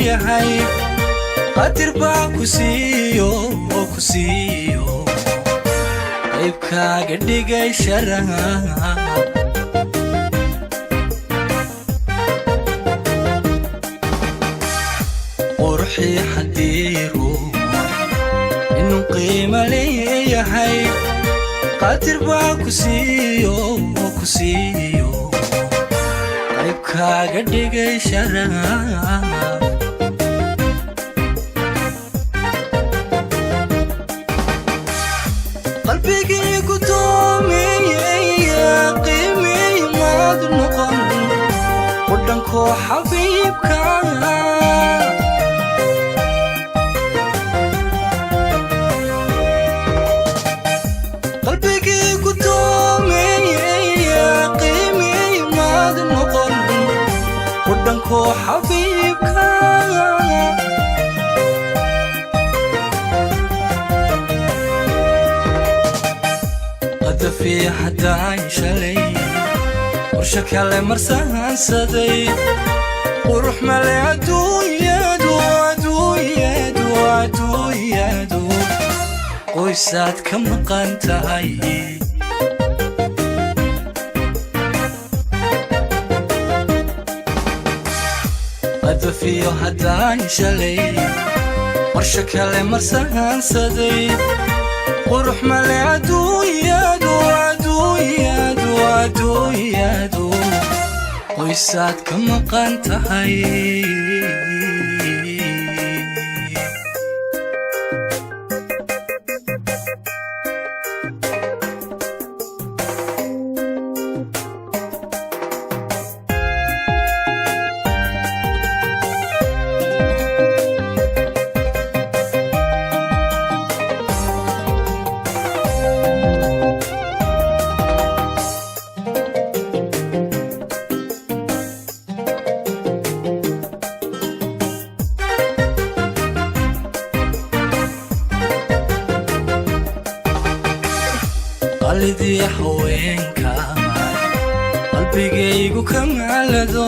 leeyahay qadir baa ku siiyo qaybkaaga dhigay sharaha qurxi xadiiru inuu qiimo leeyahay qadir baa ku siiyo qaybkaaga dhigay sharaha qalbigii ku doomeeyay qiimay maad noqon waddanko xabiibka qalbigii ku doomeeyay qiimay maad noqon waddanko xabiibka في حداي شلي ورشك على مرسان صدي وروح مالي عدو قويسات كم قنتهاي قد في حداي شلي ورشك على مرسان صدي وروح مالي عدو قويسات كم قنتهاي قلبي حوينك قلبي كم على ذو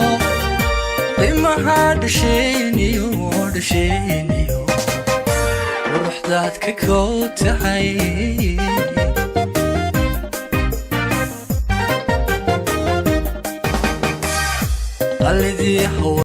ما هذا شيني وروح ذاتك كوت حي قلبي